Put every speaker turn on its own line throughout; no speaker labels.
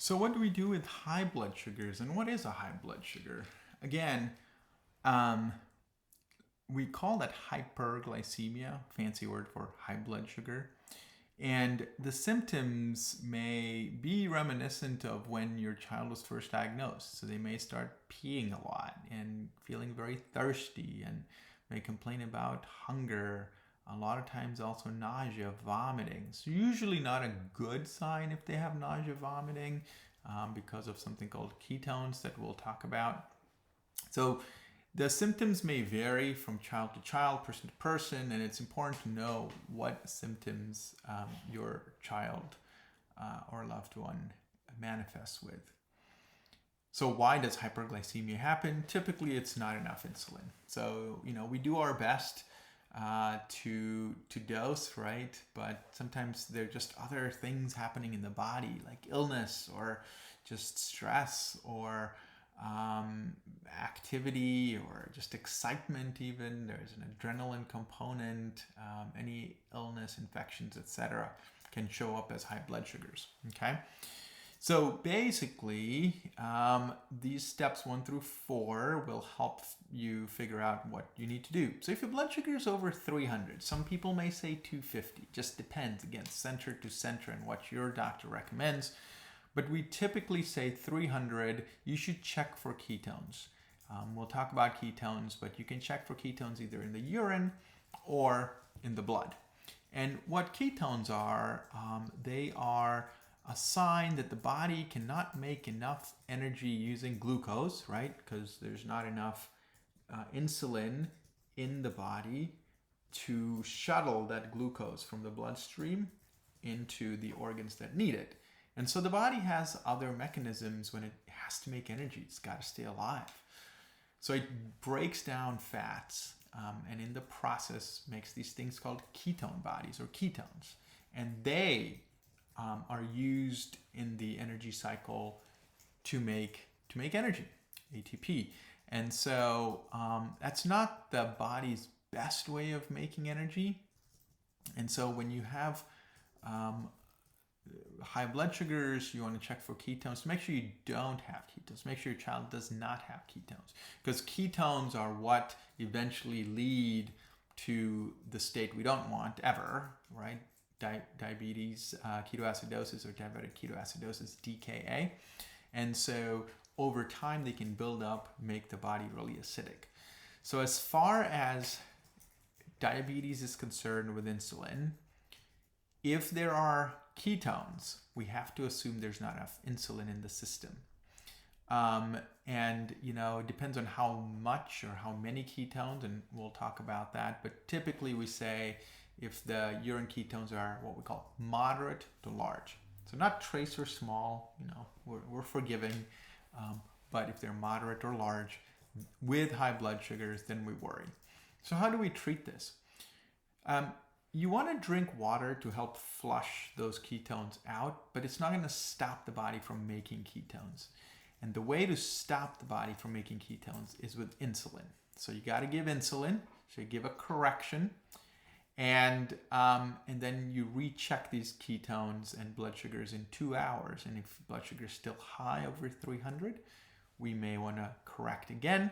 So what do we do with high blood sugars, and what is a high blood sugar? Again, we call that hyperglycemia, fancy word for high blood sugar. And the symptoms may be reminiscent of when your child was first diagnosed. So they may start peeing a lot and feeling very thirsty, and may complain about hunger. A lot of times also nausea, vomiting. So usually not a good sign if they have nausea, vomiting, because of something called ketones that we'll talk about. So the symptoms may vary from child to child, person to person, and it's important to know what symptoms your child or loved one manifests with. So why does hyperglycemia happen? Typically, it's not enough insulin. So, we do our best to dose, right? But sometimes there are just other things happening in the body, like illness or just stress or activity or just excitement. Even there's an adrenaline component. Any illness, infections, etc. can show up as high blood sugars. Okay, so basically these steps 1 through 4 will help you figure out what you need to do. So if your blood sugar is over 300, some people may say 250, just depends, again, center to center and what your doctor recommends. But we typically say 300, you should check for ketones. We'll talk about ketones, but you can check for ketones either in the urine or in the blood. And what ketones are, they are a sign that the body cannot make enough energy using glucose, right? Because there's not enough insulin in the body to shuttle that glucose from the bloodstream into the organs that need it. And so the body has other mechanisms when it has to make energy. It's got to stay alive. So it breaks down fats and in the process makes these things called ketone bodies or ketones. And they are used in the energy cycle to make energy, ATP. And so that's not the body's best way of making energy. And so when you have high blood sugars, you want to check for ketones to make sure you don't have ketones. Make sure your child does not have ketones, because ketones are what eventually lead to the state we don't want ever, right? Diabetes, ketoacidosis, or diabetic ketoacidosis, DKA. And so over time they can build up, make the body really acidic. So as far as diabetes is concerned with insulin, if there are ketones, we have to assume there's not enough insulin in the system. And it depends on how much or how many ketones, and we'll talk about that. But typically we say if the urine ketones are what we call moderate to large. So not trace or small, we're forgiving. But if they're moderate or large with high blood sugars, then we worry. So how do we treat this? You want to drink water to help flush those ketones out, but it's not going to stop the body from making ketones. And the way to stop the body from making ketones is with insulin. So you got to give insulin. So you give a correction, and then you recheck these ketones and blood sugars in 2 hours. And if blood sugar is still high over 300, we may want to correct again.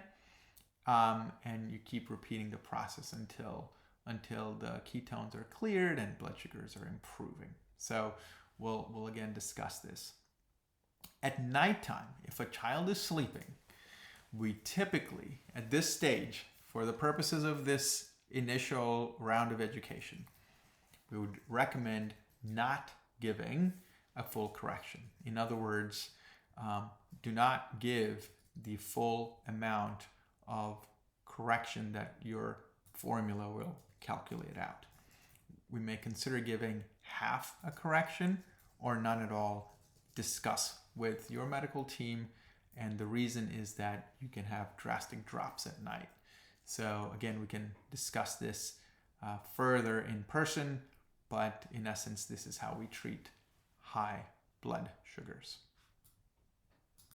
And you keep repeating the process until the ketones are cleared and blood sugars are improving. So we'll again discuss this. At nighttime, if a child is sleeping, we typically, at this stage, for the purposes of this initial round of education, we would recommend not giving a full correction. In other words, do not give the full amount of correction that your formula will calculate out. We may consider giving half a correction or none at all. Discuss with your medical team, and the reason is that you can have drastic drops at night. So again, we can discuss this further in person, but in essence, this is how we treat high blood sugars.